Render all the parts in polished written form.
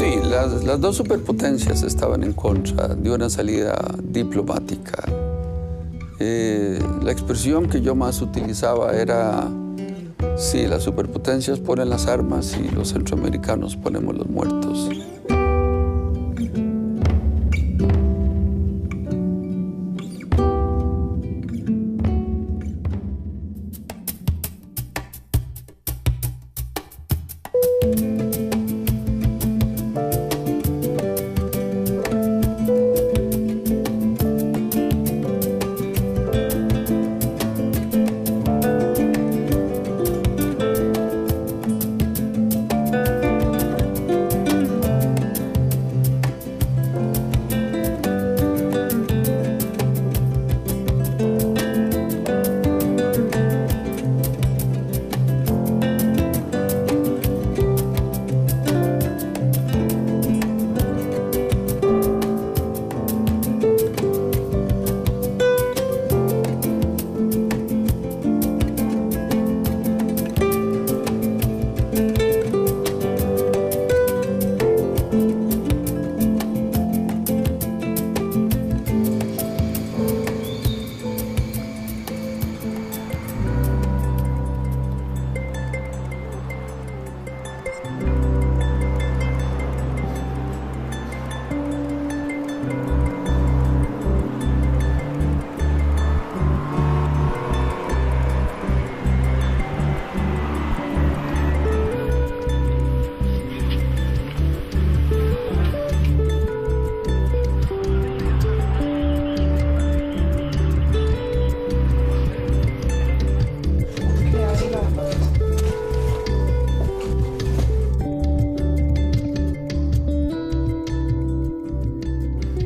Sí, las dos superpotencias estaban en contra de una salida diplomática. La expresión que yo más utilizaba era, sí, las superpotencias ponen las armas y los centroamericanos ponemos los muertos.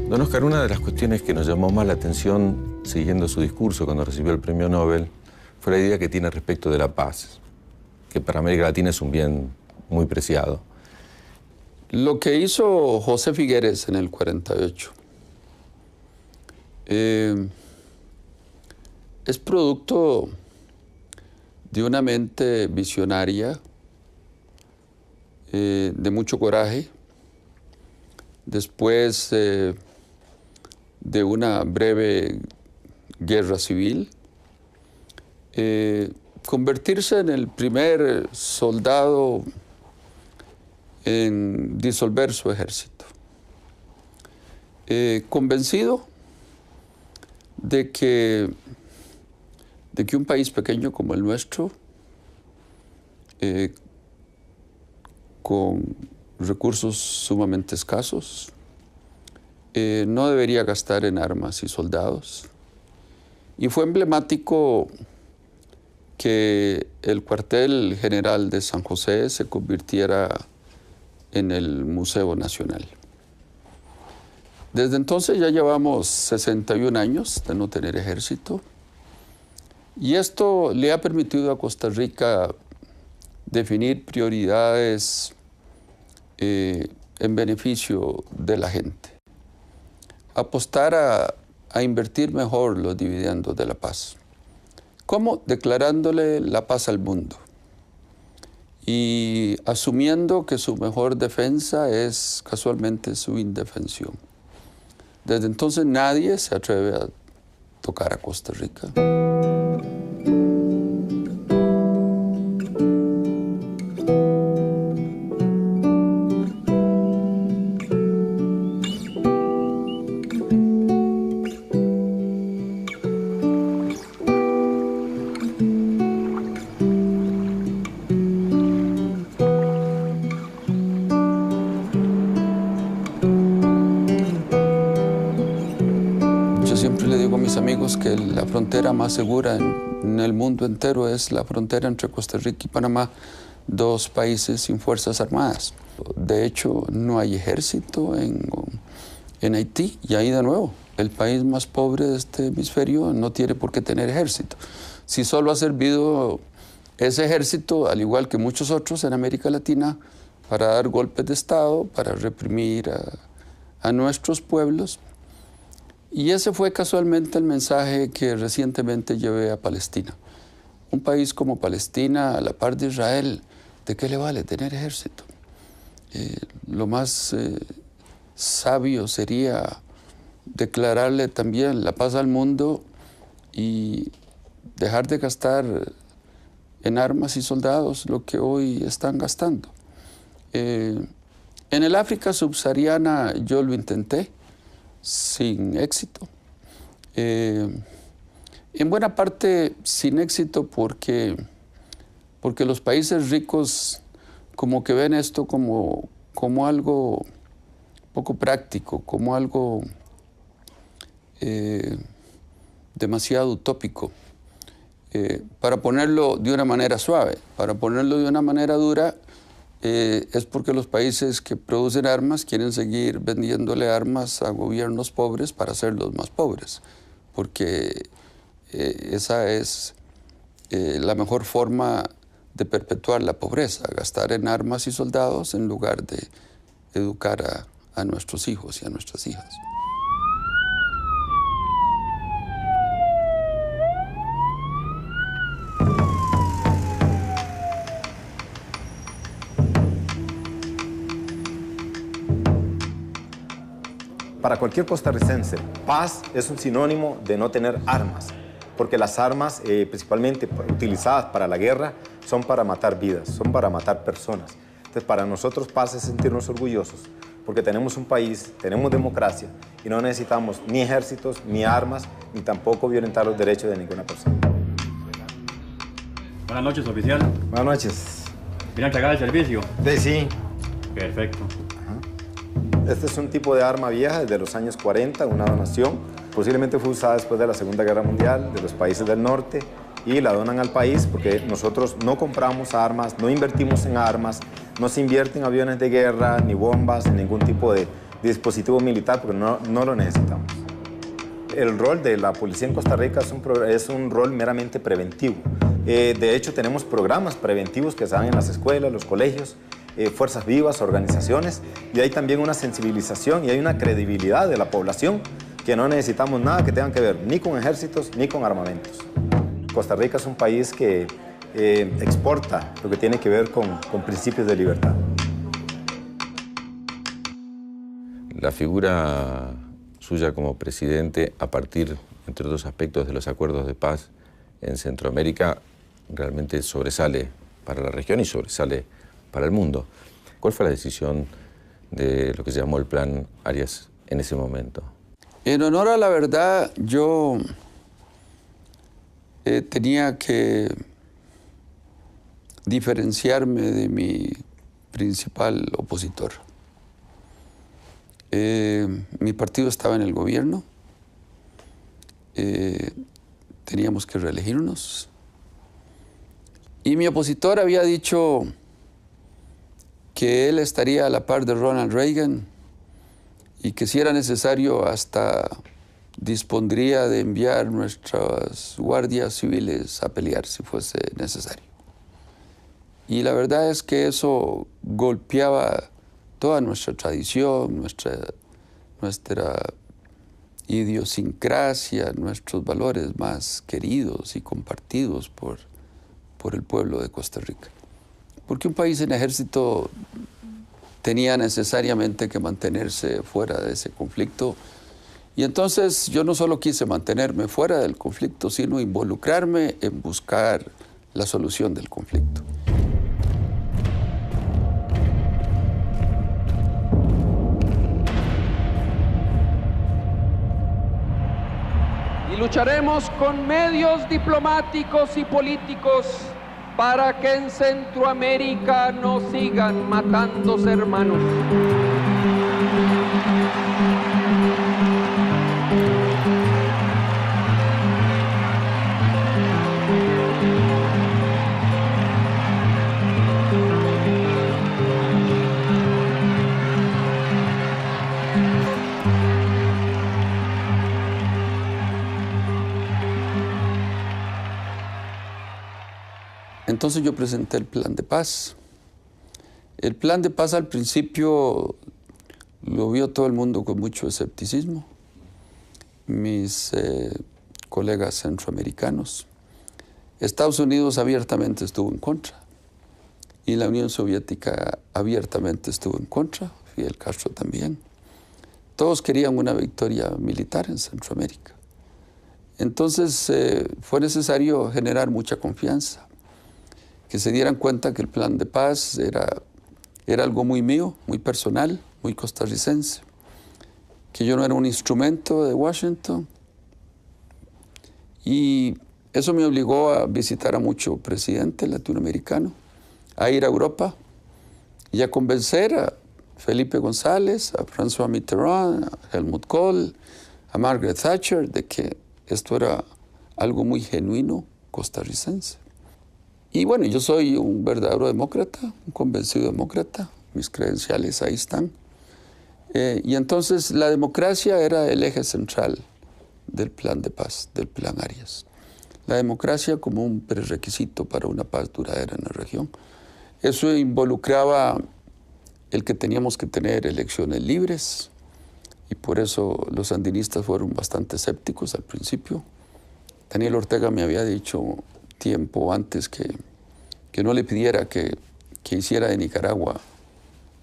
Don Oscar, una de las cuestiones que nos llamó más la atención, siguiendo su discurso cuando recibió el premio Nobel, fue la idea que tiene respecto de la paz, que para América Latina es un bien muy preciado. Lo que hizo José Figueres en el 48 es producto de una mente visionaria, de mucho coraje, después de una breve guerra civil, convertirse en el primer soldado en disolver su ejército. Convencido de que un país pequeño como el nuestro, con recursos sumamente escasos, no debería gastar en armas y soldados. Y fue emblemático que el cuartel general de San José se convirtiera en el Museo Nacional. Desde entonces ya llevamos 61 años de no tener ejército, y esto le ha permitido a Costa Rica definir prioridades en beneficio de la gente. Apostar a invertir mejor los dividendos de la paz. ¿Cómo? Declarándole la paz al mundo y asumiendo que su mejor defensa es casualmente su indefensión. Desde entonces nadie se atreve a tocar a Costa Rica. Siempre le digo a mis amigos que la frontera más segura en el mundo entero es la frontera entre Costa Rica y Panamá, dos países sin fuerzas armadas. De hecho, no hay ejército en Haití, y ahí de nuevo, el país más pobre de este hemisferio no tiene por qué tener ejército. Si solo ha servido ese ejército, al igual que muchos otros en América Latina, para dar golpes de Estado, para reprimir a nuestros pueblos. Y ese fue casualmente el mensaje que recientemente llevé a Palestina. Un país como Palestina, a la par de Israel, ¿de qué le vale tener ejército? lo más sabio sería declararle también la paz al mundo y dejar de gastar en armas y soldados lo que hoy están gastando. En el África subsahariana yo lo intenté sin éxito. En buena parte sin éxito porque los países ricos como que ven esto como algo poco práctico, como algo demasiado utópico. Para ponerlo de una manera suave, para ponerlo de una manera dura, es porque los países que producen armas quieren seguir vendiéndole armas a gobiernos pobres para hacerlos más pobres, porque esa es la mejor forma de perpetuar la pobreza, gastar en armas y soldados en lugar de educar a nuestros hijos y a nuestras hijas. Para cualquier costarricense, paz es un sinónimo de no tener armas, porque las armas, principalmente utilizadas para la guerra, son para matar vidas, son para matar personas. Entonces, para nosotros paz es sentirnos orgullosos, porque tenemos un país, tenemos democracia, y no necesitamos ni ejércitos, ni armas, ni tampoco violentar los derechos de ninguna persona. Buenas noches, oficial. Buenas noches. ¿Viene a entregar el servicio? Sí. Perfecto. Este es un tipo de arma vieja desde los años 40, una donación. Posiblemente fue usada después de la Segunda Guerra Mundial, de los países del norte, y la donan al país porque nosotros no compramos armas, no invertimos en armas, no se invierte en aviones de guerra, ni bombas, en ningún tipo de dispositivo militar, porque no lo necesitamos. El rol de la policía en Costa Rica es un rol meramente preventivo. De hecho, tenemos programas preventivos que se dan en las escuelas, los colegios, fuerzas vivas, organizaciones, y hay también una sensibilización y hay una credibilidad de la población que no necesitamos nada que tenga que ver ni con ejércitos ni con armamentos. Costa Rica es un país que exporta lo que tiene que ver con principios de libertad. La figura suya como presidente, a partir, entre otros aspectos, de los acuerdos de paz en Centroamérica, realmente sobresale para la región y sobresale para el mundo. ¿Cuál fue la decisión de lo que se llamó el Plan Arias en ese momento? En honor a la verdad, yo tenía que diferenciarme de mi principal opositor. Mi partido estaba en el gobierno, teníamos que reelegirnos, y mi opositor había dicho que él estaría a la par de Ronald Reagan y que si era necesario hasta dispondría de enviar nuestras guardias civiles a pelear si fuese necesario. Y la verdad es que eso golpeaba toda nuestra tradición, nuestra idiosincrasia, nuestros valores más queridos y compartidos por el pueblo de Costa Rica. Porque un país en ejército tenía necesariamente que mantenerse fuera de ese conflicto. Y entonces yo no solo quise mantenerme fuera del conflicto, sino involucrarme en buscar la solución del conflicto. Y lucharemos con medios diplomáticos y políticos para que en Centroamérica no sigan matándose hermanos. Entonces yo presenté el plan de paz. El plan de paz al principio lo vio todo el mundo con mucho escepticismo. Mis colegas centroamericanos. Estados Unidos abiertamente estuvo en contra. y la Unión Soviética abiertamente estuvo en contra, Fidel Castro también. Todos querían una victoria militar en Centroamérica. Entonces fue necesario generar mucha confianza, que se dieran cuenta que el plan de paz era algo muy mío, muy personal, muy costarricense, que yo no era un instrumento de Washington. Y eso me obligó a visitar a mucho presidente latinoamericano, a ir a Europa y a convencer a Felipe González, a François Mitterrand, a Helmut Kohl, a Margaret Thatcher, de que esto era algo muy genuino costarricense. Y bueno, yo soy un verdadero demócrata, un convencido demócrata, mis credenciales ahí están. Y entonces la democracia era el eje central del plan de paz, del plan Arias. La democracia como un prerequisito para una paz duradera en la región. Eso involucraba el que teníamos que tener elecciones libres, y por eso los sandinistas fueron bastante escépticos al principio. Daniel Ortega me había dicho tiempo antes que no le pidiera que hiciera de Nicaragua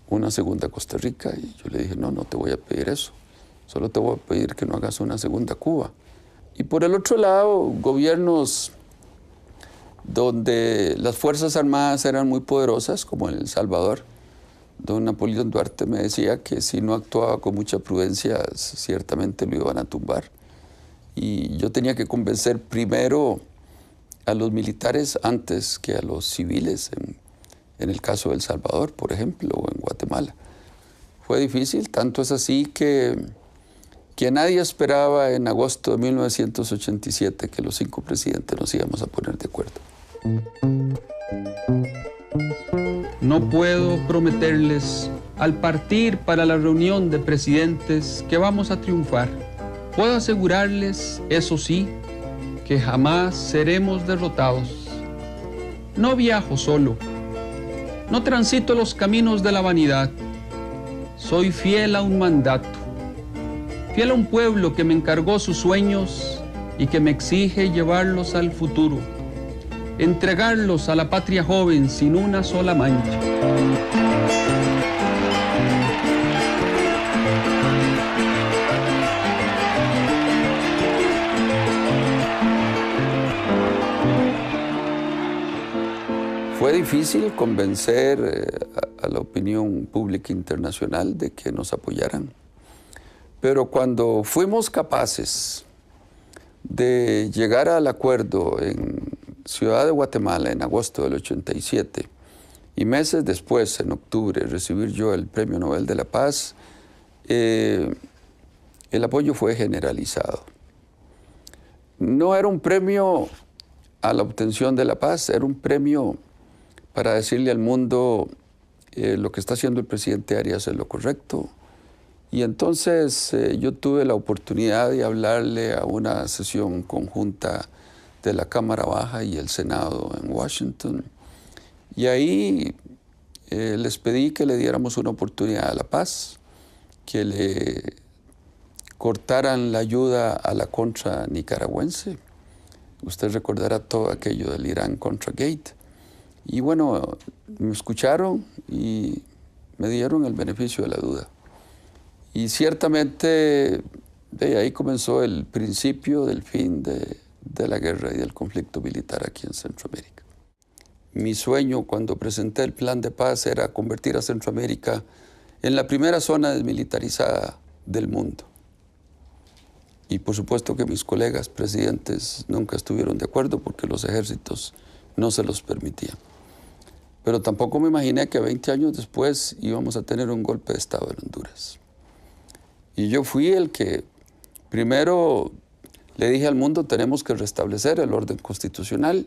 una segunda Costa Rica, y yo le dije, no te voy a pedir eso, solo te voy a pedir que no hagas una segunda Cuba. Y por el otro lado, gobiernos donde las Fuerzas Armadas eran muy poderosas, como en El Salvador, don Napoleón Duarte me decía que si no actuaba con mucha prudencia, ciertamente lo iban a tumbar. Y yo tenía que convencer primero a los militares antes que a los civiles, en el caso de El Salvador, por ejemplo, o en Guatemala. Fue difícil, tanto es así que nadie esperaba en agosto de 1987 que los 5 presidentes nos íbamos a poner de acuerdo. No puedo prometerles al partir para la reunión de presidentes que vamos a triunfar. Puedo asegurarles, eso sí, que jamás seremos derrotados. No viajo solo, no transito los caminos de la vanidad. Soy fiel a un mandato, fiel a un pueblo que me encargó sus sueños y que me exige llevarlos al futuro, entregarlos a la patria joven sin una sola mancha. Fue difícil convencer a la opinión pública internacional de que nos apoyaran. Pero cuando fuimos capaces de llegar al acuerdo en Ciudad de Guatemala en agosto del 87 y meses después, en octubre, recibir yo el Premio Nobel de la Paz, el apoyo fue generalizado. No era un premio a la obtención de la paz, era un premio para decirle al mundo lo que está haciendo el presidente Arias es lo correcto. Y entonces yo tuve la oportunidad de hablarle a una sesión conjunta de la Cámara Baja y el Senado en Washington. Y ahí les pedí que le diéramos una oportunidad a la paz, que le cortaran la ayuda a la contra nicaragüense. Usted recordará todo aquello del Irán Contra Gate. Y bueno, me escucharon y me dieron el beneficio de la duda. Y ciertamente de ahí comenzó el principio del fin de la guerra y del conflicto militar aquí en Centroamérica. Mi sueño cuando presenté el plan de paz era convertir a Centroamérica en la primera zona desmilitarizada del mundo. Y por supuesto que mis colegas presidentes nunca estuvieron de acuerdo porque los ejércitos no se los permitían. Pero tampoco me imaginé que 20 años después íbamos a tener un golpe de Estado en Honduras. Y yo fui el que primero le dije al mundo, tenemos que restablecer el orden constitucional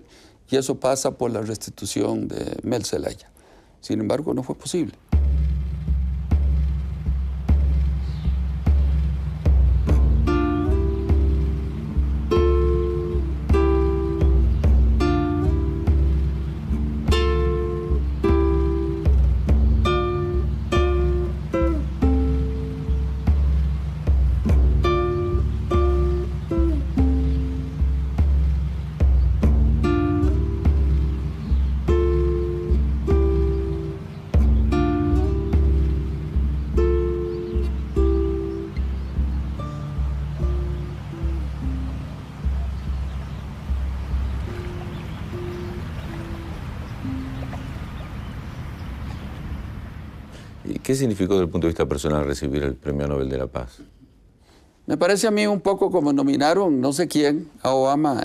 y eso pasa por la restitución de Mel Zelaya. Sin embargo, no fue posible. ¿Qué significó desde el punto de vista personal recibir el Premio Nobel de la Paz? Me parece a mí un poco como nominaron no sé quién a Obama,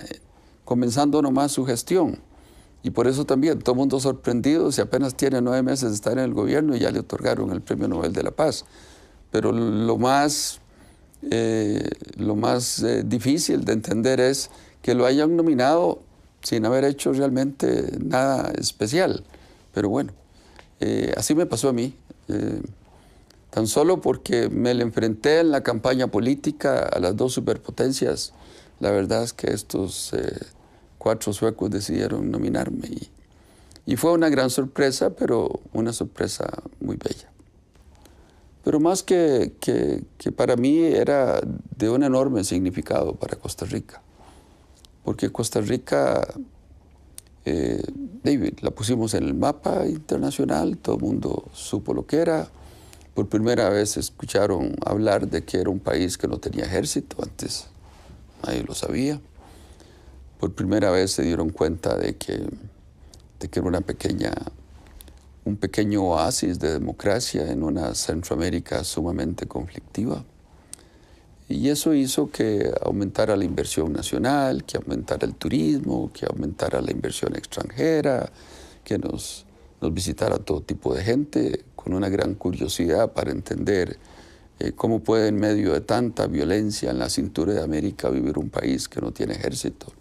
comenzando nomás su gestión. Y por eso también todo el mundo sorprendido, si apenas tiene 9 meses de estar en el gobierno y ya le otorgaron el Premio Nobel de la Paz. Pero lo más difícil de entender es que lo hayan nominado sin haber hecho realmente nada especial. Pero bueno, así me pasó a mí. Tan solo porque me le enfrenté en la campaña política a las 2 superpotencias, la verdad es que estos 4 suecos decidieron nominarme. Y fue una gran sorpresa, pero una sorpresa muy bella. Pero más que para mí era de un enorme significado para Costa Rica. Porque Costa Rica, la pusimos en el mapa internacional, todo el mundo supo lo que era. Por primera vez escucharon hablar de que era un país que no tenía ejército, antes nadie lo sabía. Por primera vez se dieron cuenta de que era un pequeño oasis de democracia en una Centroamérica sumamente conflictiva. Y eso hizo que aumentara la inversión nacional, que aumentara el turismo, que aumentara la inversión extranjera, que nos visitara todo tipo de gente con una gran curiosidad para entender cómo puede en medio de tanta violencia en la cintura de América vivir un país que no tiene ejército.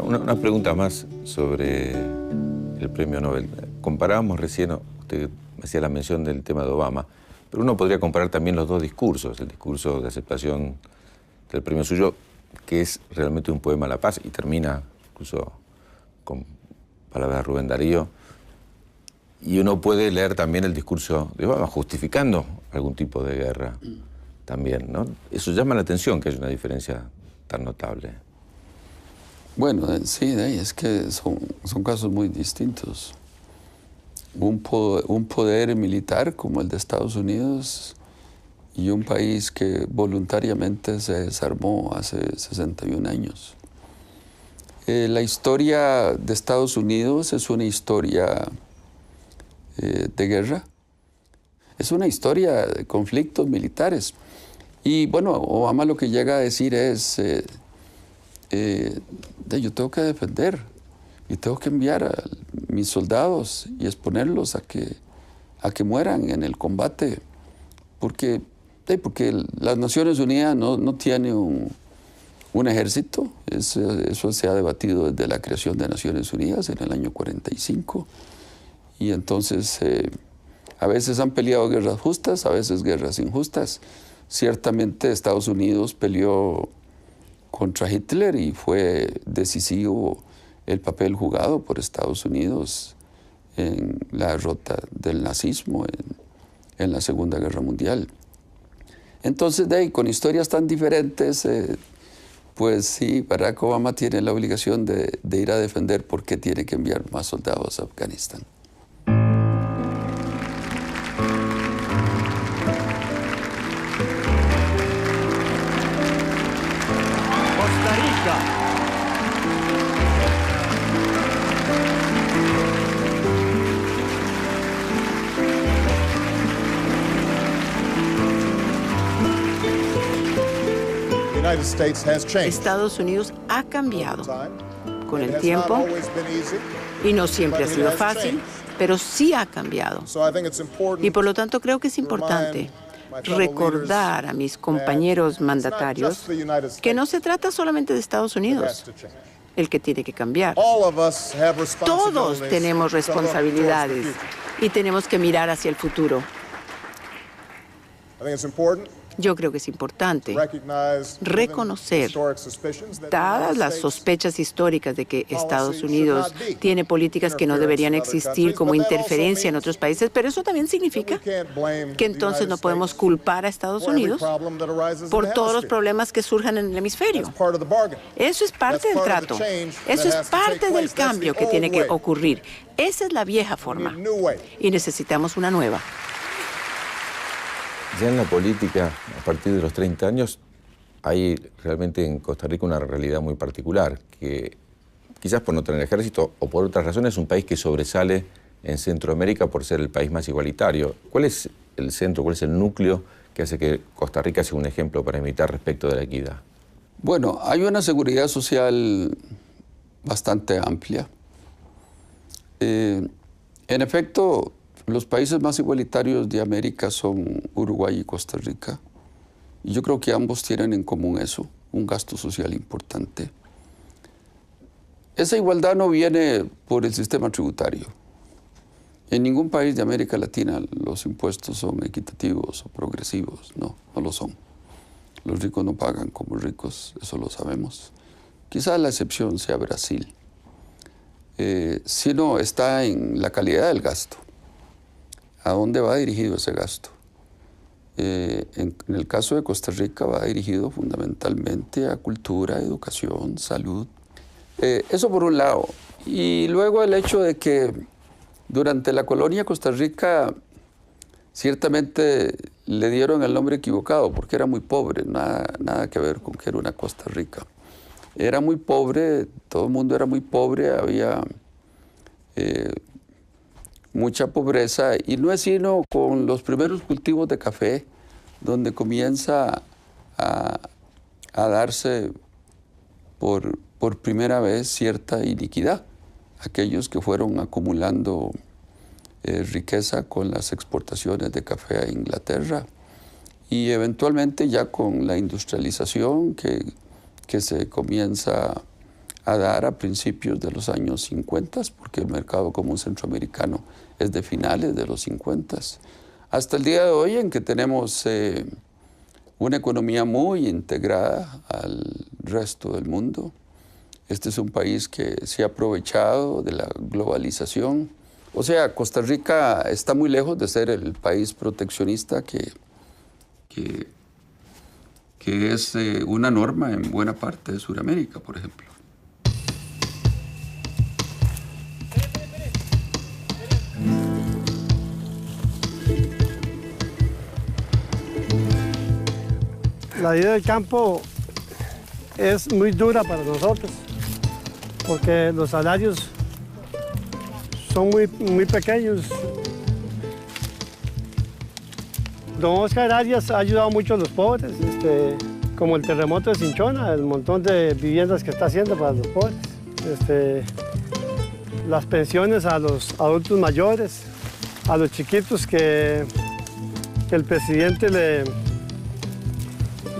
Una pregunta más sobre el Premio Nobel. Comparábamos recién, usted hacía la mención del tema de Obama, pero uno podría comparar también los 2 discursos, el discurso de aceptación del premio suyo, que es realmente un poema a la paz, y termina incluso con palabras de Rubén Darío, y uno puede leer también el discurso de Obama, justificando algún tipo de guerra también, ¿no? Eso llama la atención, que haya una diferencia tan notable. Bueno, sí, es que son casos muy distintos. Un poder militar como el de Estados Unidos y un país que voluntariamente se desarmó hace 61 años. La historia de Estados Unidos es una historia de guerra, es una historia de conflictos militares. Y bueno, Obama lo que llega a decir es... yo tengo que defender y tengo que enviar a mis soldados y exponerlos a que mueran en el combate, porque las Naciones Unidas no tiene un ejército. Eso se ha debatido desde la creación de Naciones Unidas en el año 45, y entonces a veces han peleado guerras justas, a veces guerras injustas. Ciertamente Estados Unidos peleó contra Hitler y fue decisivo el papel jugado por Estados Unidos en la derrota del nazismo en la Segunda Guerra Mundial. Entonces, con historias tan diferentes, pues sí, Barack Obama tiene la obligación de ir a defender por qué tiene que enviar más soldados a Afganistán. Estados Unidos ha cambiado con el tiempo y no siempre ha sido fácil, pero sí ha cambiado. Y por lo tanto creo que es importante recordar a mis compañeros mandatarios que no se trata solamente de Estados Unidos el que tiene que cambiar. Todos tenemos responsabilidades y tenemos que mirar hacia el futuro. Yo creo que es importante reconocer, dadas las sospechas históricas de que Estados Unidos tiene políticas que no deberían existir como interferencia en otros países, pero eso también significa que entonces no podemos culpar a Estados Unidos por todos los problemas que surjan en el hemisferio. Eso es parte del trato. Eso es parte del cambio que tiene que ocurrir. Esa es la vieja forma y necesitamos una nueva. Ya en la política, a partir de los 30 años, hay realmente en Costa Rica una realidad muy particular, que quizás por no tener ejército o por otras razones es un país que sobresale en Centroamérica por ser el país más igualitario. ¿Cuál es el centro, cuál es el núcleo que hace que Costa Rica sea un ejemplo para imitar respecto de la equidad? Bueno, hay una seguridad social bastante amplia. En efecto, los países más igualitarios de América son Uruguay y Costa Rica. Y yo creo que ambos tienen en común eso, un gasto social importante. Esa igualdad no viene por el sistema tributario. En ningún país de América Latina los impuestos son equitativos o progresivos. No, no lo son. Los ricos no pagan como ricos, eso lo sabemos. Quizás la excepción sea Brasil. Sino está en la calidad del gasto. ¿A dónde va dirigido ese gasto? En el caso de Costa Rica va dirigido fundamentalmente a cultura, educación, salud. Eso por un lado. Y luego el hecho de que durante la colonia Costa Rica ciertamente le dieron el nombre equivocado porque era muy pobre, nada que ver con que era una Costa Rica. Era muy pobre, todo el mundo era muy pobre, había mucha pobreza, y no es sino con los primeros cultivos de café donde comienza a darse por primera vez cierta iniquidad. Aquellos que fueron acumulando riqueza con las exportaciones de café a Inglaterra y eventualmente ya con la industrialización que se comienza a dar a principios de los años 50, porque el mercado común centroamericano es de finales de los 50, hasta el día de hoy en que tenemos una economía muy integrada al resto del mundo. Este es un país que se ha aprovechado de la globalización. O sea, Costa Rica está muy lejos de ser el país proteccionista que es una norma en buena parte de Sudamérica, por ejemplo. La vida del campo es muy dura para nosotros, porque los salarios son muy pequeños. Don Oscar Arias ha ayudado mucho a los pobres, como el terremoto de Cinchona, el montón de viviendas que está haciendo para los pobres, las pensiones a los adultos mayores, a los chiquitos que el presidente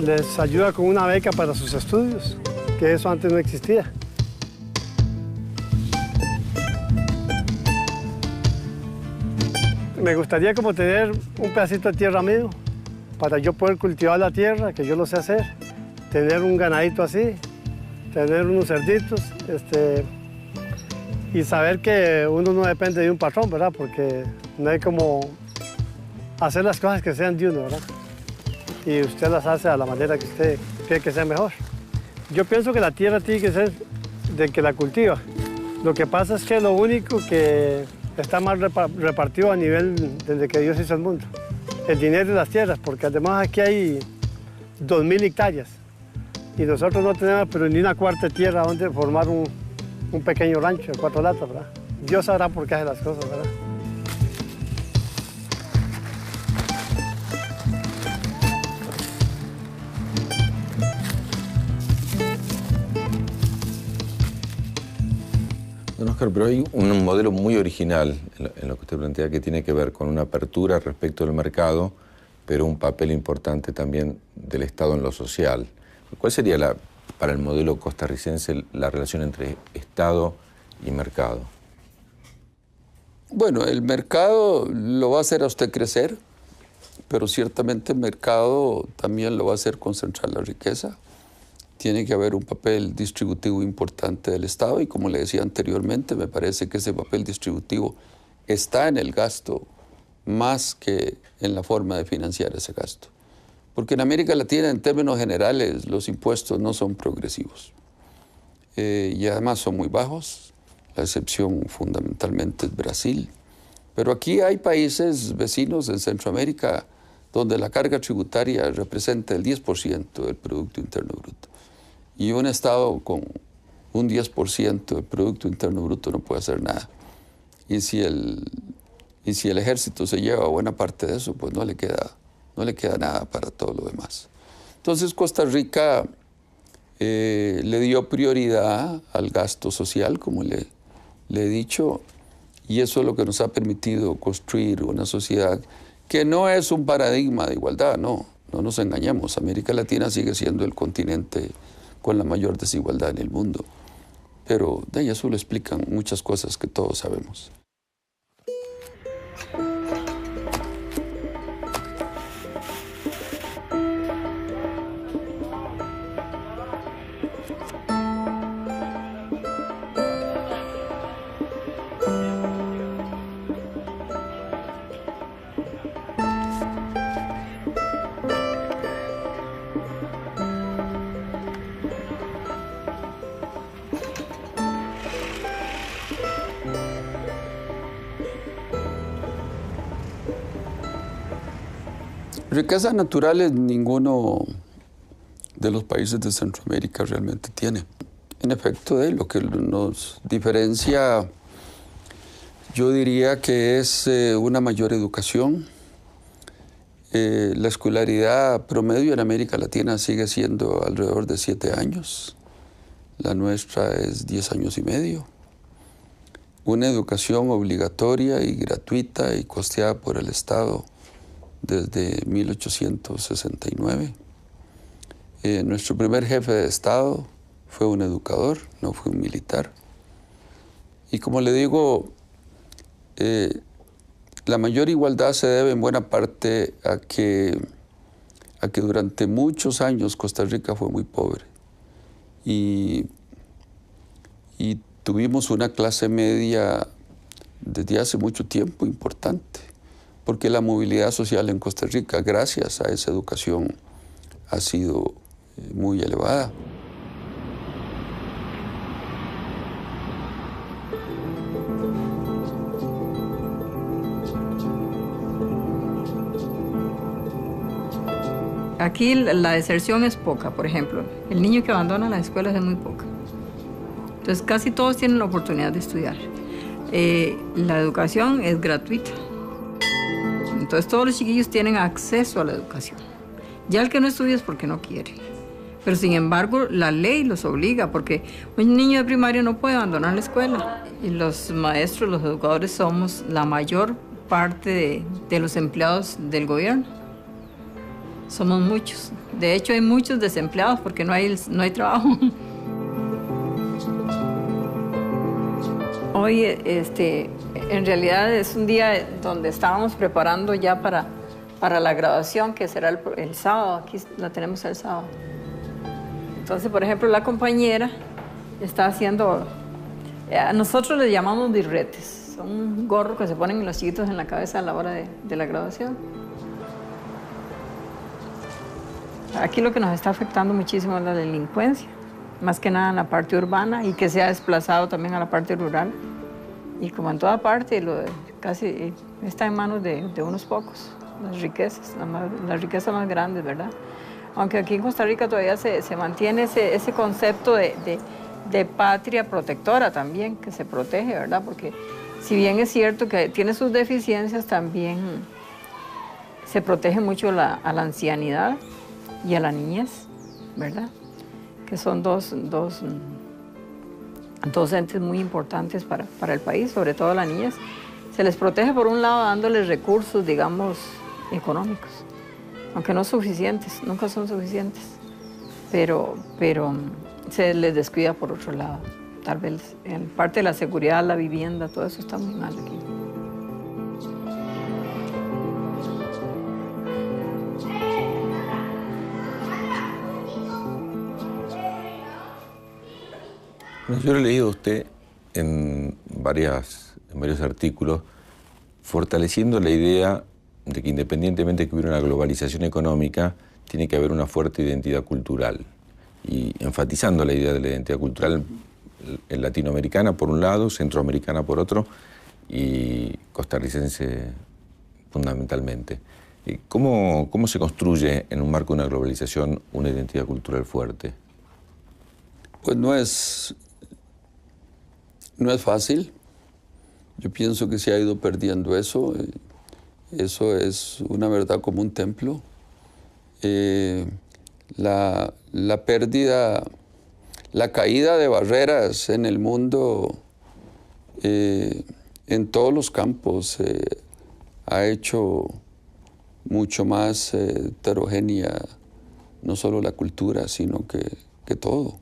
les ayuda con una beca para sus estudios, que eso antes no existía. Me gustaría como tener un pedacito de tierra mío para yo poder cultivar la tierra, que yo lo sé hacer, tener un ganadito así, tener unos cerditos, y saber que uno no depende de un patrón, ¿verdad? Porque no hay como hacer las cosas que sean de uno, ¿verdad? Y usted las hace a la manera que usted cree que sea mejor. Yo pienso que la tierra tiene que ser del que la cultiva. Lo que pasa es que lo único que está más repartido a nivel desde que Dios hizo el mundo. El dinero y las tierras, porque además aquí hay 2.000 hectáreas y nosotros no tenemos pero ni una cuarta de tierra donde formar un pequeño rancho de 4 latas, ¿verdad? Dios sabrá por qué hace las cosas, ¿verdad? Don Oscar, pero hay un modelo muy original en lo que usted plantea que tiene que ver con una apertura respecto del mercado, pero un papel importante también del Estado en lo social. ¿Cuál sería, para el modelo costarricense, la relación entre Estado y mercado? Bueno, el mercado lo va a hacer a usted crecer pero ciertamente el mercado también lo va a hacer concentrar la riqueza. Tiene que haber un papel distributivo importante del Estado y como le decía anteriormente, me parece que ese papel distributivo está en el gasto más que en la forma de financiar ese gasto. Porque en América Latina, en términos generales, los impuestos no son progresivos. Y además son muy bajos. La excepción fundamentalmente es Brasil. Pero aquí hay países vecinos en Centroamérica donde la carga tributaria representa el 10% del Producto Interno Bruto. Y un Estado con un 10% del Producto Interno Bruto no puede hacer nada. Y si el ejército se lleva buena parte de eso, pues no le queda nada para todo lo demás. Entonces Costa Rica le dio prioridad al gasto social, como le he dicho, y eso es lo que nos ha permitido construir una sociedad que no es un paradigma de igualdad, no nos engañemos. América Latina sigue siendo el continente con la mayor desigualdad en el mundo, pero de eso lo explican muchas cosas que todos sabemos. Riquezas naturales ninguno de los países de Centroamérica realmente tiene. En efecto, lo que nos diferencia, yo diría que es una mayor educación. La escolaridad promedio en América Latina sigue siendo alrededor de 7 años. La nuestra es 10 años y medio. Una educación obligatoria y gratuita y costeada por el Estado desde 1869. Nuestro primer jefe de Estado fue un educador, no fue un militar. Y como le digo, la mayor igualdad se debe en buena parte a que durante muchos años Costa Rica fue muy pobre. Y tuvimos una clase media desde hace mucho tiempo importante, porque la movilidad social en Costa Rica, gracias a esa educación, ha sido muy elevada. Aquí la deserción es poca, por ejemplo. El niño que abandona las escuelas es muy poca. Entonces casi todos tienen la oportunidad de estudiar. La educación es gratuita. Entonces todos los chiquillos tienen acceso a la educación. Ya el que no estudia es porque no quiere. Pero sin embargo la ley los obliga, porque un niño de primaria no puede abandonar la escuela. Y los maestros, los educadores somos la mayor parte de los empleados del gobierno. Somos muchos. De hecho hay muchos desempleados porque no hay trabajo. Hoy en realidad es un día donde estábamos preparando ya para la graduación, que será el sábado. Aquí la tenemos el sábado. Entonces, por ejemplo, la compañera está haciendo, nosotros le llamamos birretes. Son un gorro que se ponen los chiquitos en la cabeza a la hora de la graduación. Aquí lo que nos está afectando muchísimo es la delincuencia, más que nada en la parte urbana, y que se ha desplazado también a la parte rural. Y como en toda parte, casi está en manos de unos pocos, las riquezas más grandes, ¿verdad? Aunque aquí en Costa Rica todavía se mantiene ese concepto de patria protectora también, que se protege, ¿verdad? Porque si bien es cierto que tiene sus deficiencias, también se protege mucho a la ancianidad y a la niñez, ¿verdad? Que son dos entes muy importantes para el país, sobre todo a la niñez. Se les protege por un lado dándoles recursos, digamos, económicos, aunque no suficientes, nunca son suficientes, pero se les descuida por otro lado. Tal vez en parte de la seguridad, la vivienda, todo eso está muy mal aquí. Bueno, yo lo he leído a usted en varios artículos, fortaleciendo la idea de que independientemente de que hubiera una globalización económica, tiene que haber una fuerte identidad cultural. Y enfatizando la idea de la identidad cultural latinoamericana por un lado, centroamericana por otro, y costarricense fundamentalmente. ¿Cómo se construye en un marco de una globalización una identidad cultural fuerte? Pues no es fácil. Yo pienso que se ha ido perdiendo eso. Eso es una verdad como un templo. La pérdida, la caída de barreras en el mundo, en todos los campos, ha hecho mucho más heterogénea no solo la cultura, sino que todo.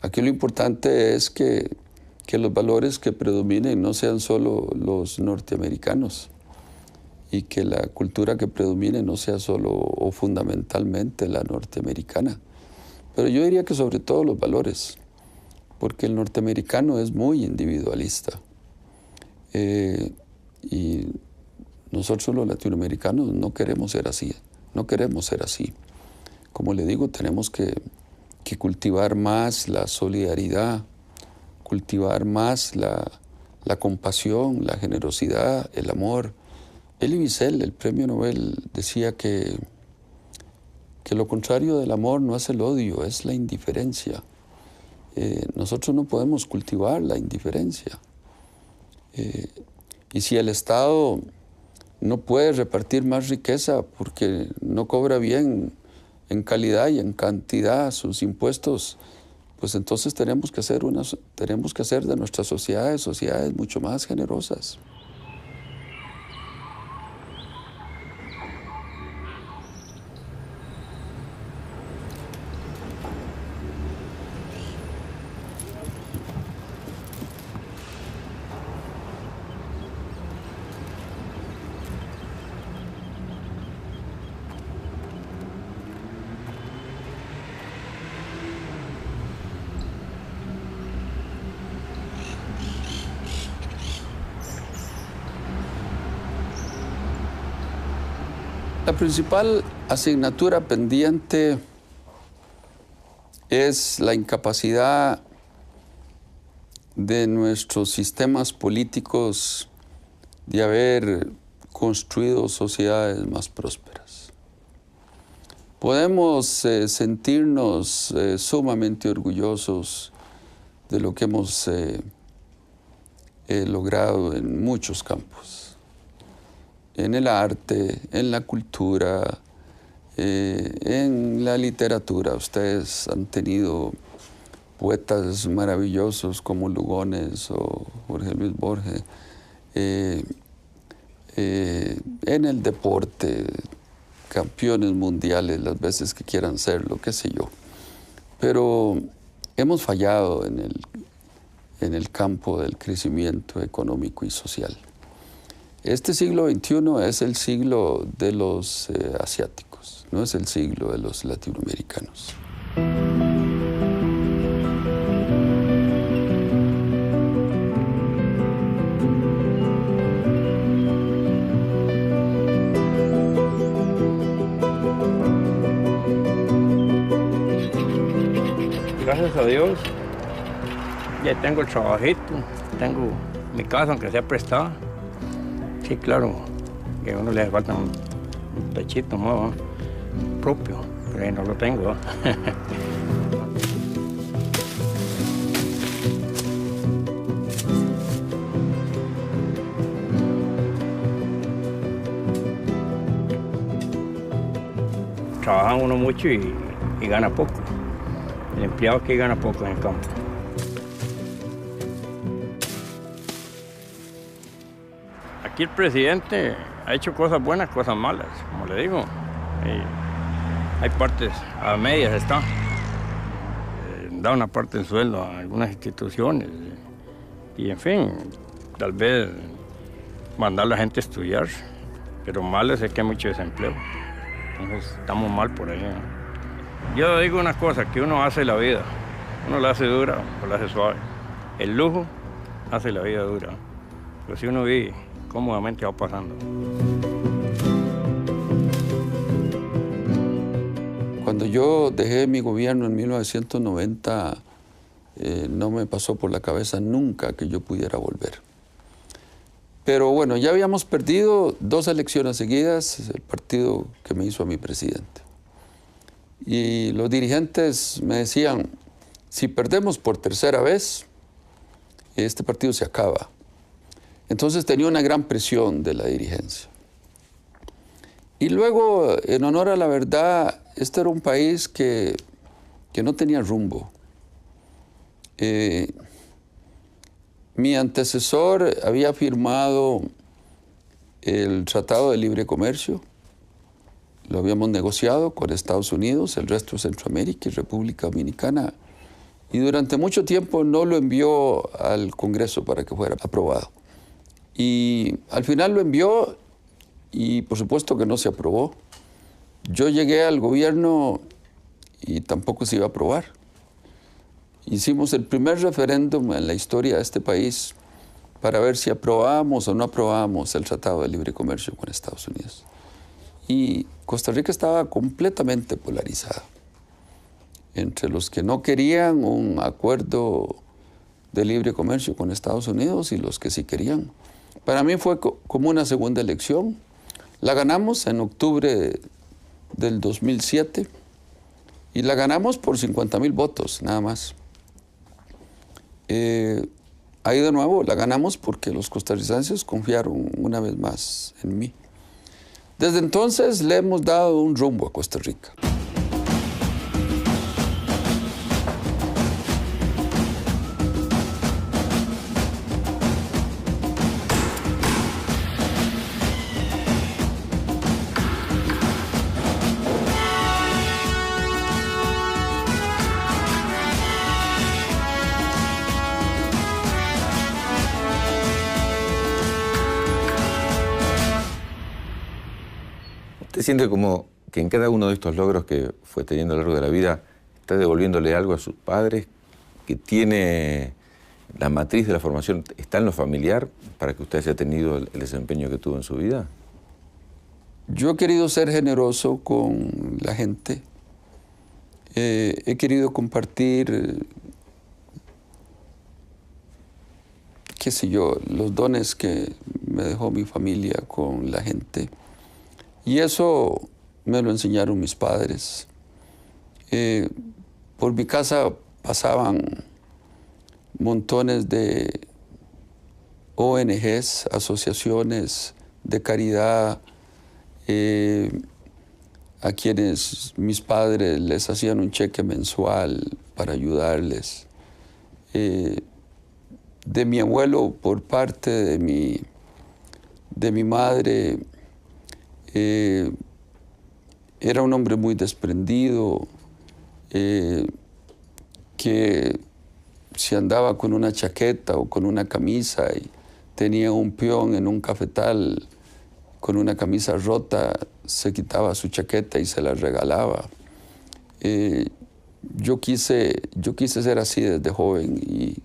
Aquí lo importante es que los valores que predominen no sean solo los norteamericanos y que la cultura que predomine no sea solo o fundamentalmente la norteamericana. Pero yo diría que sobre todo los valores, porque el norteamericano es muy individualista. Y nosotros los latinoamericanos no queremos ser así, no queremos ser así. Como le digo, tenemos que cultivar más la solidaridad, cultivar más la compasión, la generosidad, el amor. Elie Wiesel, el premio Nobel, decía que lo contrario del amor no es el odio, es la indiferencia. Nosotros no podemos cultivar la indiferencia. Y si el Estado no puede repartir más riqueza porque no cobra bien en calidad y en cantidad sus impuestos, pues entonces tenemos que hacer de nuestras sociedades mucho más generosas. La principal asignatura pendiente es la incapacidad de nuestros sistemas políticos de haber construido sociedades más prósperas. Podemos sentirnos sumamente orgullosos de lo que hemos logrado en muchos campos. En el arte, en la cultura, en la literatura. Ustedes han tenido poetas maravillosos como Lugones o Jorge Luis Borges. En el deporte, campeones mundiales las veces que quieran serlo, qué sé yo. Pero hemos fallado en el campo del crecimiento económico y social. Este siglo XXI es el siglo de los asiáticos, no es el siglo de los latinoamericanos. Gracias a Dios, ya tengo el trabajito, tengo mi casa aunque sea prestada. Sí, claro, que a uno le hace falta un techito nuevo, propio, pero ahí no lo tengo. Trabaja uno mucho y gana poco. El empleado que gana poco en el campo. Aquí el presidente ha hecho cosas buenas, cosas malas, como le digo. Hay partes a medias, está. Da una parte del sueldo a algunas instituciones. Y en fin, tal vez mandar a la gente a estudiar. Pero mal es que hay mucho desempleo. Entonces estamos mal por ahí, ¿no? Yo digo una cosa, que uno hace la vida. Uno la hace dura o la hace suave. El lujo hace la vida dura. Pero si uno vive cómodamente va pasando. Cuando yo dejé mi gobierno en 1990, no me pasó por la cabeza nunca que yo pudiera volver. Pero bueno, ya habíamos perdido 2 elecciones seguidas, el partido que me hizo a mi presidente. Y los dirigentes me decían, si perdemos por tercera vez, este partido se acaba. Entonces tenía una gran presión de la dirigencia. Y luego, en honor a la verdad, este era un país que no tenía rumbo. Mi antecesor había firmado el Tratado de Libre Comercio, lo habíamos negociado con Estados Unidos, el resto de Centroamérica y República Dominicana, y durante mucho tiempo no lo envió al Congreso para que fuera aprobado. Y al final lo envió y por supuesto que no se aprobó. Yo llegué al gobierno y tampoco se iba a aprobar. Hicimos el primer referéndum en la historia de este país para ver si aprobábamos o no aprobábamos el Tratado de Libre Comercio con Estados Unidos. Y Costa Rica estaba completamente polarizada entre los que no querían un acuerdo de libre comercio con Estados Unidos y los que sí querían. Para mí fue como una segunda elección. La ganamos en octubre del 2007 y la ganamos por 50,000 votos, nada más. Ahí de nuevo la ganamos porque los costarricenses confiaron una vez más en mí. Desde entonces le hemos dado un rumbo a Costa Rica. ¿Usted siente como que en cada uno de estos logros que fue teniendo a lo largo de la vida está devolviéndole algo a sus padres, que tiene la matriz de la formación, está en lo familiar para que usted haya tenido el desempeño que tuvo en su vida? Yo he querido ser generoso con la gente. He querido compartir, qué sé yo, los dones que me dejó mi familia con la gente. Y eso me lo enseñaron mis padres. Por mi casa pasaban montones de ONGs, asociaciones de caridad, a quienes mis padres les hacían un cheque mensual para ayudarles. De mi abuelo, por parte de mi madre, era un hombre muy desprendido, que si andaba con una chaqueta o con una camisa y tenía un peón en un cafetal con una camisa rota, se quitaba su chaqueta y se la regalaba. Yo quise ser así desde joven y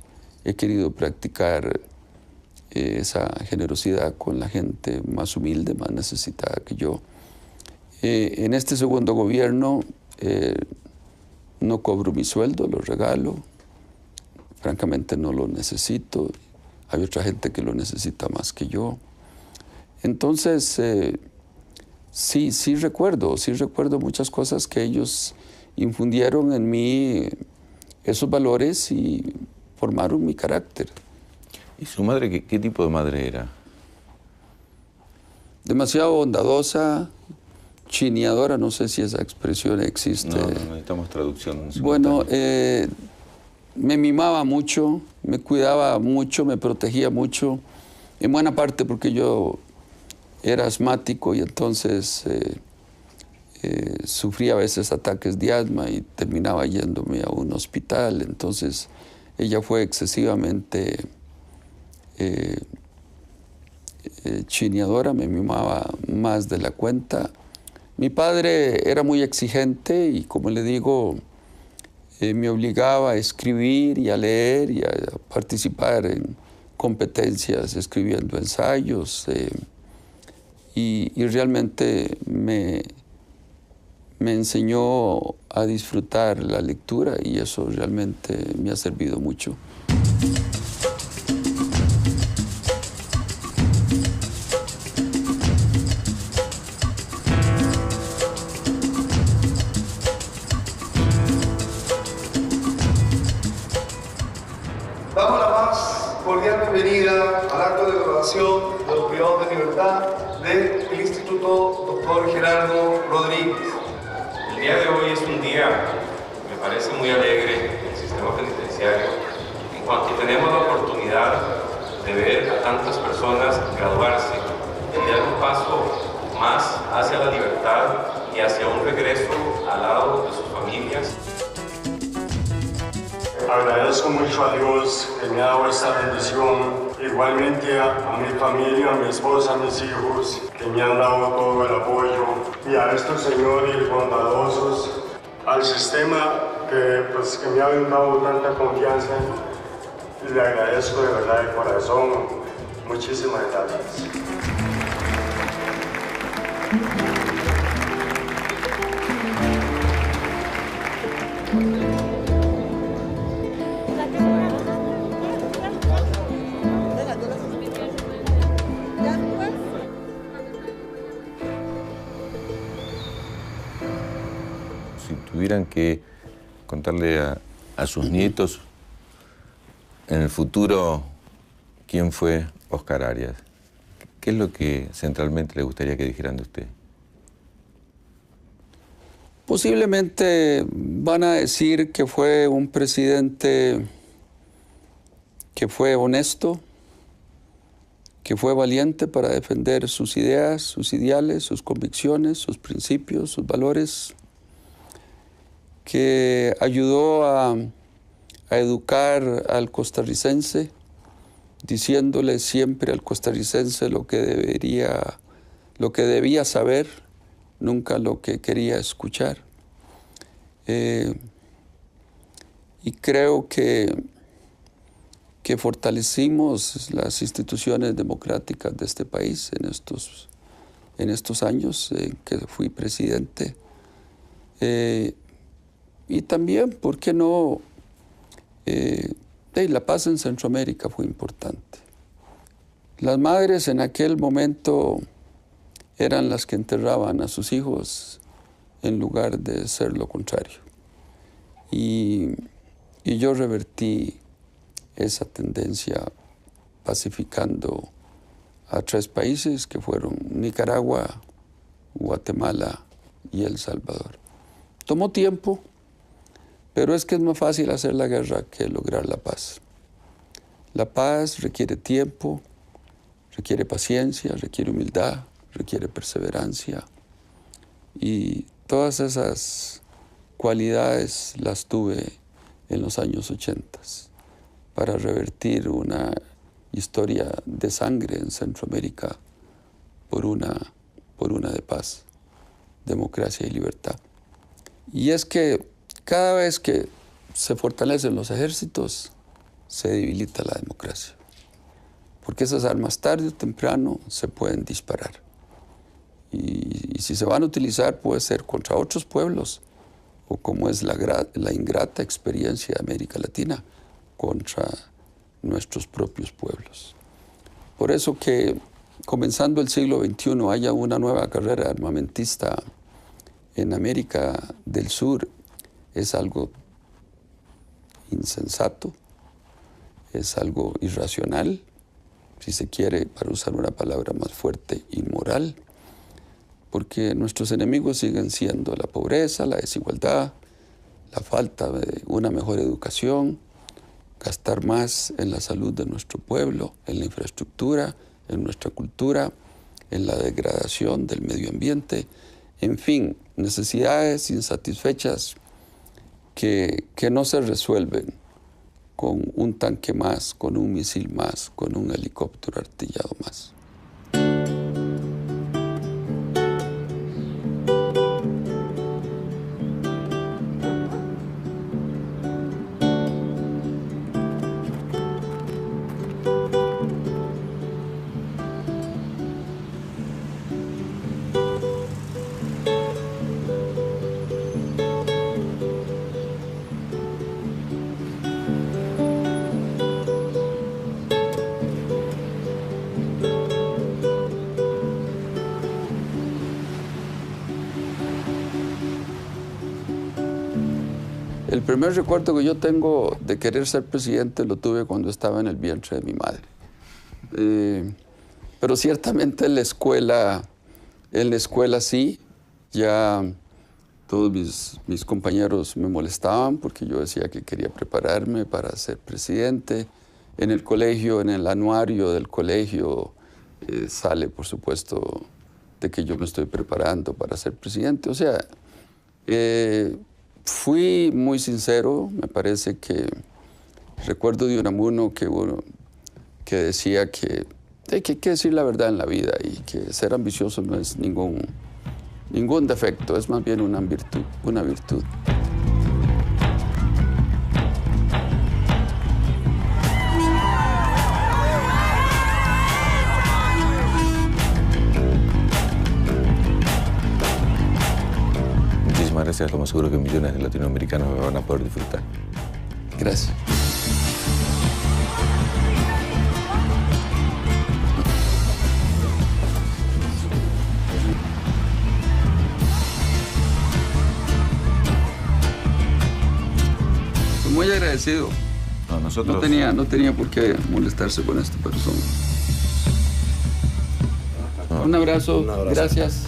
he querido practicar esa generosidad con la gente más humilde, más necesitada que yo. En este segundo gobierno no cobro mi sueldo, lo regalo. Francamente no lo necesito. Hay otra gente que lo necesita más que yo. Entonces, sí recuerdo muchas cosas que ellos infundieron en mí, esos valores, y formaron mi carácter. ¿Y su madre qué tipo de madre era? Demasiado bondadosa, chineadora, no sé si esa expresión existe. No, necesitamos traducción. Bueno, me mimaba mucho, me cuidaba mucho, me protegía mucho, en buena parte porque yo era asmático y entonces sufría a veces ataques de asma y terminaba yéndome a un hospital. Entonces ella fue excesivamente chineadora, me mimaba más de la cuenta. Mi padre era muy exigente y, como le digo, me obligaba a escribir y a leer y a participar en competencias, escribiendo ensayos, y realmente me enseñó a disfrutar la lectura, y eso realmente me ha servido mucho. Damos la más cordial bienvenida al acto de graduación de los privados de libertad del Instituto Dr. Gerardo Rodríguez. El día de hoy es un día, me parece muy alegre en el sistema penitenciario, en cuanto tenemos la oportunidad de ver a tantas personas graduarse y dar un paso más hacia la libertad y hacia un regreso al lado de sus familias. Agradezco mucho a Dios que me ha dado esta bendición, igualmente a mi familia, a mi esposa, a mis hijos, que me han dado todo el apoyo, y a estos señores bondadosos, al sistema que me ha dado tanta confianza. Le agradezco de verdad de corazón. Muchísimas gracias. Si tuvieran que contarle a sus nietos en el futuro quién fue Oscar Arias, ¿qué es lo que centralmente le gustaría que dijeran de usted? Posiblemente van a decir que fue un presidente que fue honesto, que fue valiente para defender sus ideas, sus ideales, sus convicciones, sus principios, sus valores, que ayudó a educar al costarricense, diciéndole siempre al costarricense lo que debía saber, nunca lo que quería escuchar. Y creo que fortalecimos las instituciones democráticas de este país en estos años en que fui presidente. Y también, ¿por qué no? La paz en Centroamérica fue importante. Las madres en aquel momento eran las que enterraban a sus hijos en lugar de ser lo contrario. Y yo revertí esa tendencia pacificando a 3 países que fueron Nicaragua, Guatemala y El Salvador. Tomó tiempo, pero es que es más fácil hacer la guerra que lograr la paz. La paz requiere tiempo, requiere paciencia, requiere humildad, requiere perseverancia. Y todas esas cualidades las tuve en los años 80 para revertir una historia de sangre en Centroamérica por una de paz, democracia y libertad. Y es que cada vez que se fortalecen los ejércitos, se debilita la democracia. Porque esas armas tarde o temprano se pueden disparar. Y si se van a utilizar, puede ser contra otros pueblos, o como es la ingrata experiencia de América Latina, contra nuestros propios pueblos. Por eso que, comenzando el siglo XXI, haya una nueva carrera armamentista en América del Sur, es algo insensato, es algo irracional, si se quiere, para usar una palabra más fuerte, inmoral, porque nuestros enemigos siguen siendo la pobreza, la desigualdad, la falta de una mejor educación, gastar más en la salud de nuestro pueblo, en la infraestructura, en nuestra cultura, en la degradación del medio ambiente, en fin, necesidades insatisfechas que no se resuelven con un tanque más, con un misil más, con un helicóptero artillado más. El primer recuerdo que yo tengo de querer ser presidente lo tuve cuando estaba en el vientre de mi madre. Pero ciertamente en la escuela sí, ya todos mis compañeros me molestaban porque yo decía que quería prepararme para ser presidente. En el colegio, en el anuario del colegio, sale, por supuesto, de que yo me estoy preparando para ser presidente. O sea, fui muy sincero. Me parece que recuerdo de Unamuno que decía que hay que decir la verdad en la vida y que ser ambicioso no es ningún defecto, es más bien una virtud. Muchísimas gracias, lo más seguro que millones de latinoamericanos me van a poder disfrutar. Gracias. Muy agradecido. No, nosotros... no tenía por qué molestarse con esta persona. Un abrazo. Gracias.